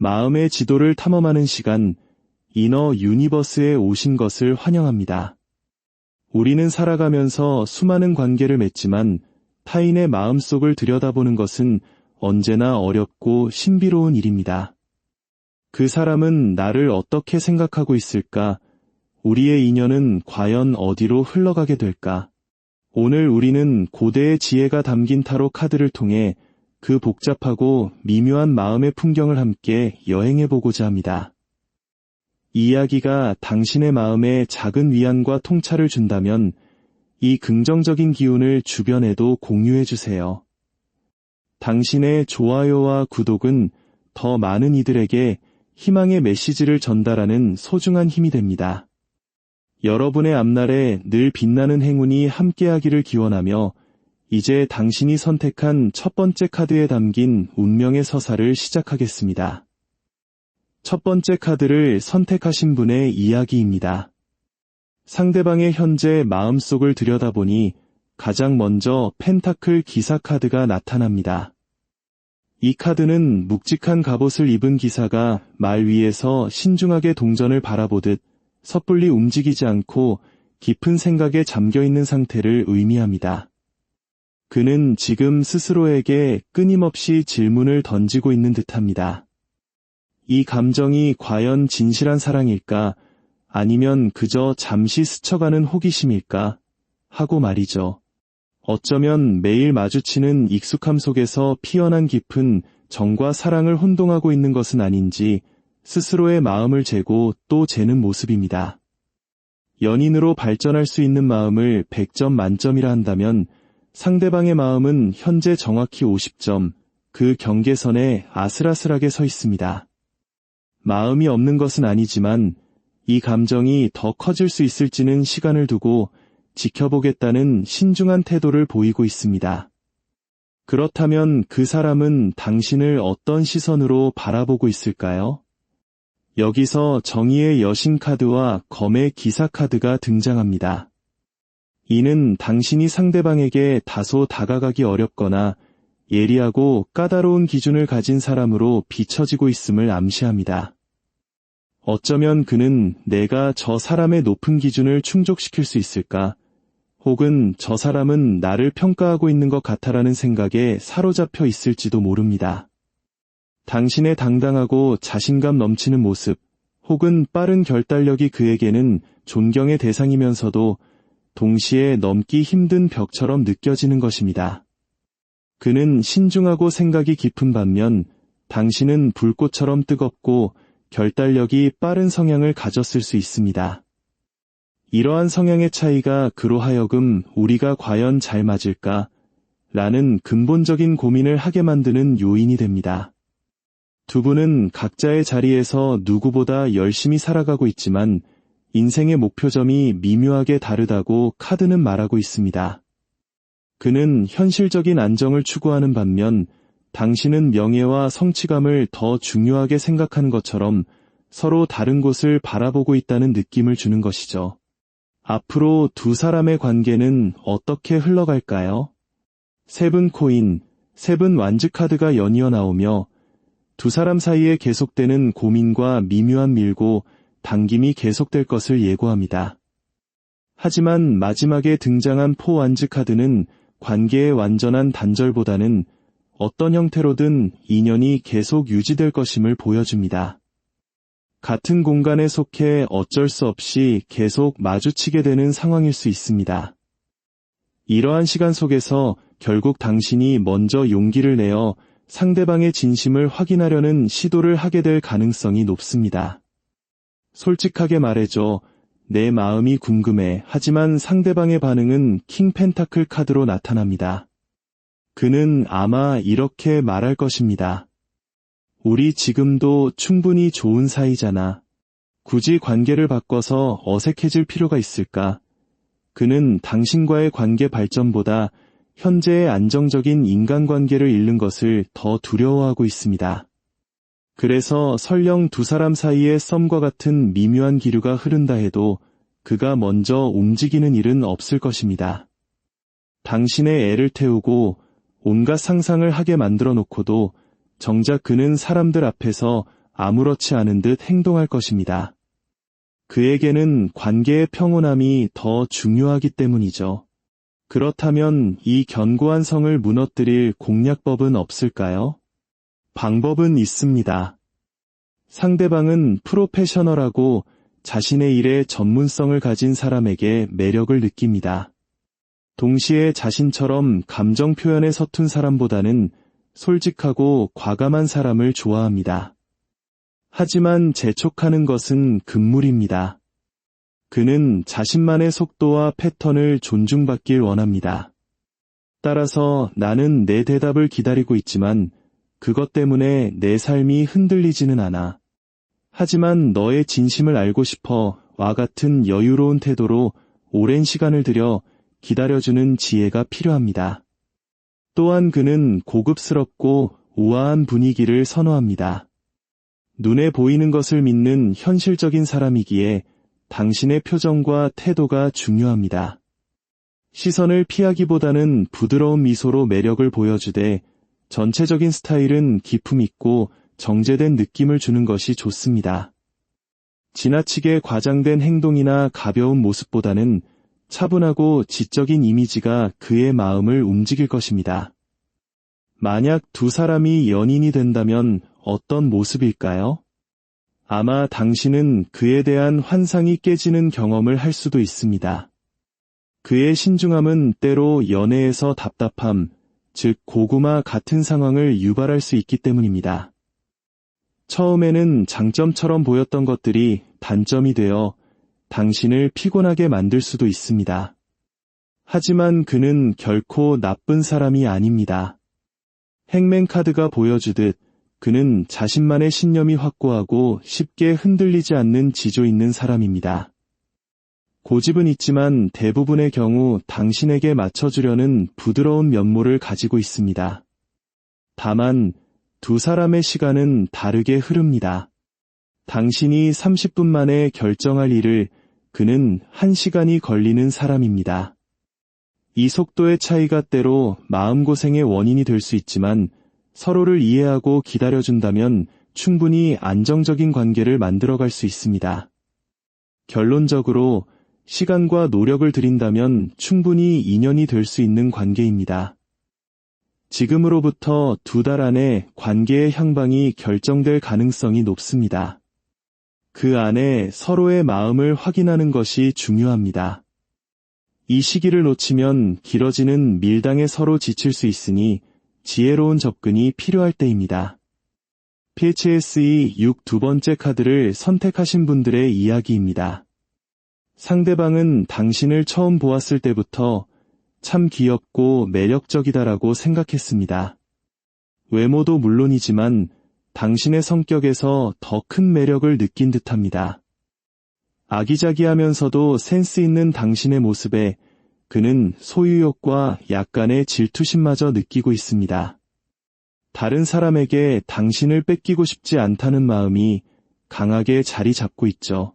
마음의 지도를 탐험하는 시간, 이너 유니버스에 오신 것을 환영합니다. 우리는 살아가면서 수많은 관계를 맺지만 타인의 마음속을 들여다보는 것은 언제나 어렵고 신비로운 일입니다. 그 사람은 나를 어떻게 생각하고 있을까? 우리의 인연은 과연 어디로 흘러가게 될까? 오늘 우리는 고대의 지혜가 담긴 타로 카드를 통해 그 복잡하고 미묘한 마음의 풍경을 함께 여행해보고자 합니다. 이 이야기가 당신의 마음에 작은 위안과 통찰을 준다면 이 긍정적인 기운을 주변에도 공유해주세요. 당신의 좋아요와 구독은 더 많은 이들에게 희망의 메시지를 전달하는 소중한 힘이 됩니다. 여러분의 앞날에 늘 빛나는 행운이 함께하기를 기원하며 이제 당신이 선택한 첫 번째 카드에 담긴 운명의 서사를 시작하겠습니다. 첫 번째 카드를 선택하신 분의 이야기입니다. 상대방의 현재 마음속을 들여다보니 가장 먼저 펜타클 기사 카드가 나타납니다. 이 카드는 묵직한 갑옷을 입은 기사가 말 위에서 신중하게 동전을 바라보듯 섣불리 움직이지 않고 깊은 생각에 잠겨있는 상태를 의미합니다. 그는 지금 스스로에게 끊임없이 질문을 던지고 있는 듯합니다. 이 감정이 과연 진실한 사랑일까? 아니면 그저 잠시 스쳐가는 호기심일까? 하고 말이죠. 어쩌면 매일 마주치는 익숙함 속에서 피어난 깊은 정과 사랑을 혼동하고 있는 것은 아닌지 스스로의 마음을 재고 또 재는 모습입니다. 연인으로 발전할 수 있는 마음을 100점 만점이라 한다면 상대방의 마음은 현재 정확히 50점, 그 경계선에 아슬아슬하게 서 있습니다. 마음이 없는 것은 아니지만 이 감정이 더 커질 수 있을지는 시간을 두고 지켜보겠다는 신중한 태도를 보이고 있습니다. 그렇다면 그 사람은 당신을 어떤 시선으로 바라보고 있을까요? 여기서 정의의 여신 카드와 검의 기사 카드가 등장합니다. 이는 당신이 상대방에게 다소 다가가기 어렵거나 예리하고 까다로운 기준을 가진 사람으로 비춰지고 있음을 암시합니다. 어쩌면 그는 내가 저 사람의 높은 기준을 충족시킬 수 있을까? 혹은 저 사람은 나를 평가하고 있는 것 같아라는 생각에 사로잡혀 있을지도 모릅니다. 당신의 당당하고 자신감 넘치는 모습, 혹은 빠른 결단력이 그에게는 존경의 대상이면서도 동시에 넘기 힘든 벽처럼 느껴지는 것입니다. 그는 신중하고 생각이 깊은 반면 당신은 불꽃처럼 뜨겁고 결단력이 빠른 성향을 가졌을 수 있습니다. 이러한 성향의 차이가 그로 하여금 우리가 과연 잘 맞을까? 라는 근본적인 고민을 하게 만드는 요인이 됩니다. 두 분은 각자의 자리에서 누구보다 열심히 살아가고 있지만 인생의 목표점이 미묘하게 다르다고 카드는 말하고 있습니다. 그는 현실적인 안정을 추구하는 반면 당신은 명예와 성취감을 더 중요하게 생각하는 것처럼 서로 다른 곳을 바라보고 있다는 느낌을 주는 것이죠. 앞으로 두 사람의 관계는 어떻게 흘러갈까요? 세븐 코인, 세븐 완즈 카드가 연이어 나오며 두 사람 사이에 계속되는 고민과 미묘한 밀고 당김이 계속될 것을 예고합니다. 하지만 마지막에 등장한 포 완즈 카드는 관계의 완전한 단절보다는 어떤 형태로든 인연이 계속 유지될 것임을 보여줍니다. 같은 공간에 속해 어쩔 수 없이 계속 마주치게 되는 상황일 수 있습니다. 이러한 시간 속에서 결국 당신이 먼저 용기를 내어 상대방의 진심을 확인하려는 시도를 하게 될 가능성이 높습니다. 솔직하게 말해줘. 내 마음이 궁금해. 하지만 상대방의 반응은 킹 펜타클 카드로 나타납니다. 그는 아마 이렇게 말할 것입니다. 우리 지금도 충분히 좋은 사이잖아. 굳이 관계를 바꿔서 어색해질 필요가 있을까? 그는 당신과의 관계 발전보다 현재의 안정적인 인간관계를 잃는 것을 더 두려워하고 있습니다. 그래서 설령 두 사람 사이에 썸과 같은 미묘한 기류가 흐른다 해도 그가 먼저 움직이는 일은 없을 것입니다. 당신의 애를 태우고 온갖 상상을 하게 만들어 놓고도 정작 그는 사람들 앞에서 아무렇지 않은 듯 행동할 것입니다. 그에게는 관계의 평온함이 더 중요하기 때문이죠. 그렇다면 이 견고한 성을 무너뜨릴 공략법은 없을까요? 방법은 있습니다. 상대방은 프로페셔널하고 자신의 일에 전문성을 가진 사람에게 매력을 느낍니다. 동시에 자신처럼 감정 표현에 서툰 사람보다는 솔직하고 과감한 사람을 좋아합니다. 하지만 재촉하는 것은 금물입니다. 그는 자신만의 속도와 패턴을 존중받길 원합니다. 따라서 나는 내 대답을 기다리고 있지만 그것 때문에 내 삶이 흔들리지는 않아. 하지만 너의 진심을 알고 싶어 와 같은 여유로운 태도로 오랜 시간을 들여 기다려주는 지혜가 필요합니다. 또한 그는 고급스럽고 우아한 분위기를 선호합니다. 눈에 보이는 것을 믿는 현실적인 사람이기에 당신의 표정과 태도가 중요합니다. 시선을 피하기보다는 부드러운 미소로 매력을 보여주되 전체적인 스타일은 기품 있고 정제된 느낌을 주는 것이 좋습니다. 지나치게 과장된 행동이나 가벼운 모습보다는 차분하고 지적인 이미지가 그의 마음을 움직일 것입니다. 만약 두 사람이 연인이 된다면 어떤 모습일까요? 아마 당신은 그에 대한 환상이 깨지는 경험을 할 수도 있습니다. 그의 신중함은 때로 연애에서 답답함, 즉 고구마 같은 상황을 유발할 수 있기 때문입니다. 처음에는 장점처럼 보였던 것들이 단점이 되어 당신을 피곤하게 만들 수도 있습니다. 하지만 그는 결코 나쁜 사람이 아닙니다. 행맨 카드가 보여주듯 그는 자신만의 신념이 확고하고 쉽게 흔들리지 않는 지조 있는 사람입니다. 고집은 있지만 대부분의 경우 당신에게 맞춰주려는 부드러운 면모를 가지고 있습니다. 다만 두 사람의 시간은 다르게 흐릅니다. 당신이 30분 만에 결정할 일을 그는 1시간이 걸리는 사람입니다. 이 속도의 차이가 때로 마음고생의 원인이 될 수 있지만 서로를 이해하고 기다려준다면 충분히 안정적인 관계를 만들어갈 수 있습니다. 결론적으로 시간과 노력을 들인다면 충분히 인연이 될 수 있는 관계입니다. 지금으로부터 2달 안에 관계의 향방이 결정될 가능성이 높습니다. 그 안에 서로의 마음을 확인하는 것이 중요합니다. 이 시기를 놓치면 길어지는 밀당에 서로 지칠 수 있으니 지혜로운 접근이 필요할 때입니다. PHSE 6 두 번째 카드를 선택하신 분들의 이야기입니다. 상대방은 당신을 처음 보았을 때부터 참 귀엽고 매력적이다라고 생각했습니다. 외모도 물론이지만 당신의 성격에서 더 큰 매력을 느낀 듯합니다. 아기자기하면서도 센스 있는 당신의 모습에 그는 소유욕과 약간의 질투심마저 느끼고 있습니다. 다른 사람에게 당신을 뺏기고 싶지 않다는 마음이 강하게 자리 잡고 있죠.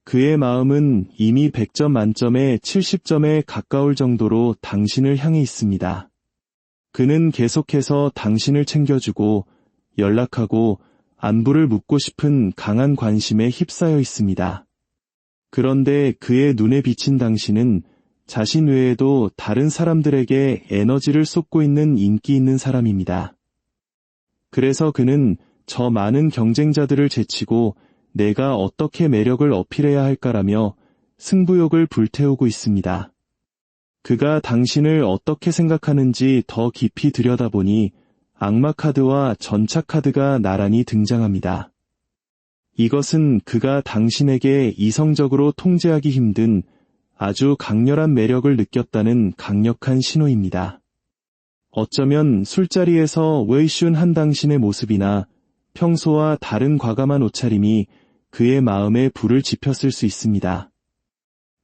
그의 마음은 이미 100점 만점에 70점에 가까울 정도로 당신을 향해 있습니다. 그는 계속해서 당신을 챙겨주고 연락하고 안부를 묻고 싶은 강한 관심에 휩싸여 있습니다. 그런데 그의 눈에 비친 당신은 자신 외에도 다른 사람들에게 에너지를 쏟고 있는 인기 있는 사람입니다. 그래서 그는 저 많은 경쟁자들을 제치고 내가 어떻게 매력을 어필해야 할까라며 승부욕을 불태우고 있습니다. 그가 당신을 어떻게 생각하는지 더 깊이 들여다보니 악마 카드와 전차 카드가 나란히 등장합니다. 이것은 그가 당신에게 이성적으로 통제하기 힘든 아주 강렬한 매력을 느꼈다는 강력한 신호입니다. 어쩌면 술자리에서 웨이슌한 당신의 모습이나 평소와 다른 과감한 옷차림이 그의 마음에 불을 지폈을 수 있습니다.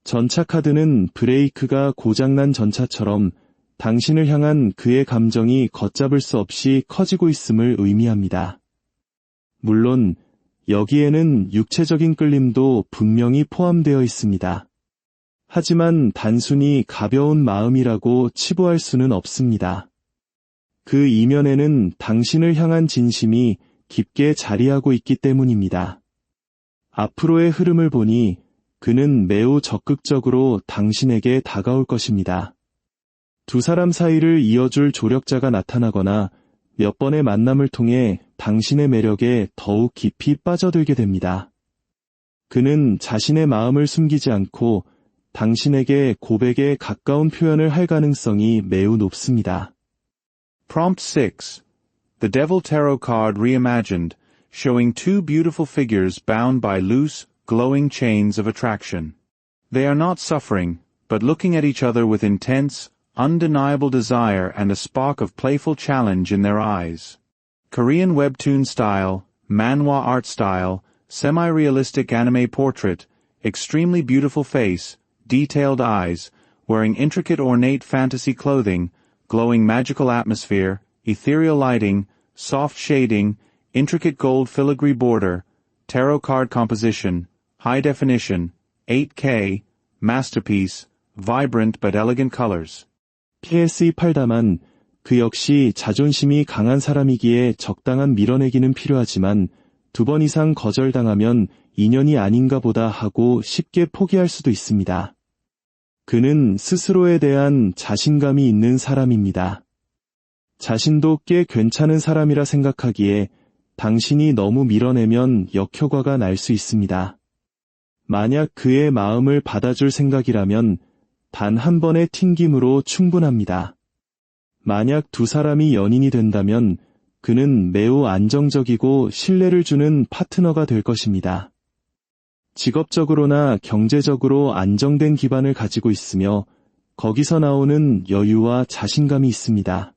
전차 카드는 브레이크가 고장난 전차처럼 당신을 향한 그의 감정이 걷잡을 수 없이 커지고 있음을 의미합니다. 물론 여기에는 육체적인 끌림도 분명히 포함되어 있습니다. 하지만 단순히 가벼운 마음이라고 치부할 수는 없습니다. 그 이면에는 당신을 향한 진심이 깊게 자리하고 있기 때문입니다. 앞으로의 흐름을 보니 그는 매우 적극적으로 당신에게 다가올 것입니다. 두 사람 사이를 이어줄 조력자가 나타나거나 몇 번의 만남을 통해 당신의 매력에 더욱 깊이 빠져들게 됩니다. 그는 자신의 마음을 숨기지 않고 당신에게 고백에 가까운 표현을 할 가능성이 매우 높습니다. Prompt 6. The Devil Tarot card reimagined, showing two beautiful figures bound by loose, glowing chains of attraction. They are not suffering, but looking at each other with intense, undeniable desire and a spark of playful challenge in their eyes. Korean webtoon style, manhwa art style, semi-realistic anime portrait, extremely beautiful face, detailed eyes, wearing intricate ornate fantasy clothing, glowing magical atmosphere, ethereal lighting, soft shading, intricate gold filigree border, tarot card composition, high definition, 8K, masterpiece, vibrant but elegant colors. PS 팔다만 그 역시 자존심이 강한 사람이기에 적당한 밀어내기는 필요하지만 2번 이상 거절당하면 인연이 아닌가 보다 하고 쉽게 포기할 수도 있습니다. 그는 스스로에 대한 자신감이 있는 사람입니다. 자신도 꽤 괜찮은 사람이라 생각하기에 당신이 너무 밀어내면 역효과가 날 수 있습니다. 만약 그의 마음을 받아줄 생각이라면 단 한 번의 튕김으로 충분합니다. 만약 두 사람이 연인이 된다면 그는 매우 안정적이고 신뢰를 주는 파트너가 될 것입니다. 직업적으로나 경제적으로 안정된 기반을 가지고 있으며 거기서 나오는 여유와 자신감이 있습니다.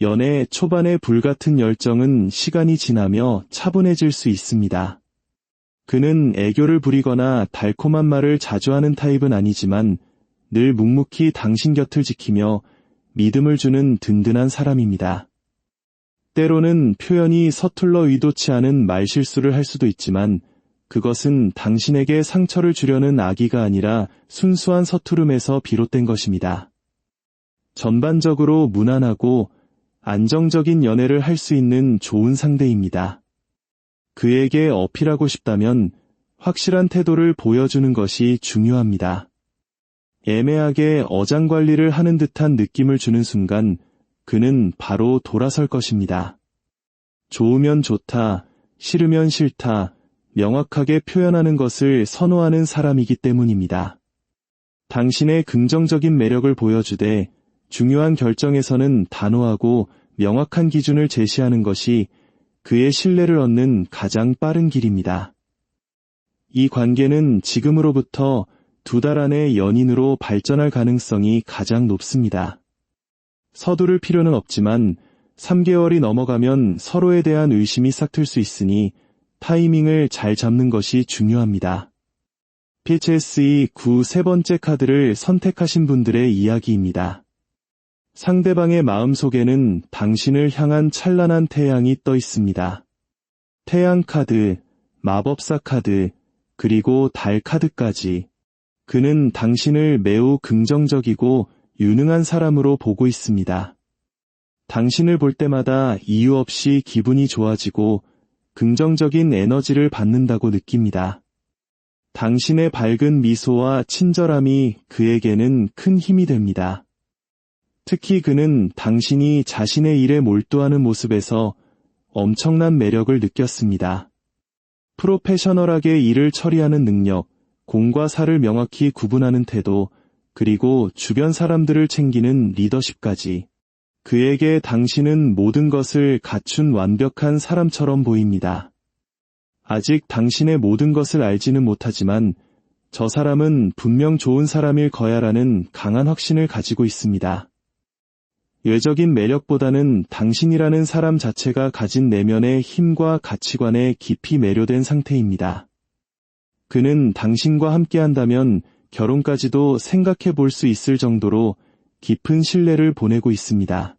연애 초반의 불같은 열정은 시간이 지나며 차분해질 수 있습니다. 그는 애교를 부리거나 달콤한 말을 자주 하는 타입은 아니지만 늘 묵묵히 당신 곁을 지키며 믿음을 주는 든든한 사람입니다. 때로는 표현이 서툴러 의도치 않은 말실수를 할 수도 있지만 그것은 당신에게 상처를 주려는 악의가 아니라 순수한 서투름에서 비롯된 것입니다. 전반적으로 무난하고 안정적인 연애를 할 수 있는 좋은 상대입니다. 그에게 어필하고 싶다면 확실한 태도를 보여주는 것이 중요합니다. 애매하게 어장관리를 하는 듯한 느낌을 주는 순간 그는 바로 돌아설 것입니다. 좋으면 좋다, 싫으면 싫다, 명확하게 표현하는 것을 선호하는 사람이기 때문입니다. 당신의 긍정적인 매력을 보여주되 중요한 결정에서는 단호하고 명확한 기준을 제시하는 것이 그의 신뢰를 얻는 가장 빠른 길입니다. 이 관계는 지금으로부터 2달 안에 연인으로 발전할 가능성이 가장 높습니다. 서두를 필요는 없지만 3개월이 넘어가면 서로에 대한 의심이 싹틀 수 있으니 타이밍을 잘 잡는 것이 중요합니다. PHSE 9 세 번째 카드를 선택하신 분들의 이야기입니다. 상대방의 마음속에는 당신을 향한 찬란한 태양이 떠 있습니다. 태양 카드, 마법사 카드, 그리고 달 카드까지. 그는 당신을 매우 긍정적이고 유능한 사람으로 보고 있습니다. 당신을 볼 때마다 이유 없이 기분이 좋아지고 긍정적인 에너지를 받는다고 느낍니다. 당신의 밝은 미소와 친절함이 그에게는 큰 힘이 됩니다. 특히 그는 당신이 자신의 일에 몰두하는 모습에서 엄청난 매력을 느꼈습니다. 프로페셔널하게 일을 처리하는 능력, 공과 사를 명확히 구분하는 태도, 그리고 주변 사람들을 챙기는 리더십까지. 그에게 당신은 모든 것을 갖춘 완벽한 사람처럼 보입니다. 아직 당신의 모든 것을 알지는 못하지만 저 사람은 분명 좋은 사람일 거야라는 강한 확신을 가지고 있습니다. 외적인 매력보다는 당신이라는 사람 자체가 가진 내면의 힘과 가치관에 깊이 매료된 상태입니다. 그는 당신과 함께한다면 결혼까지도 생각해 볼 수 있을 정도로 깊은 신뢰를 보내고 있습니다.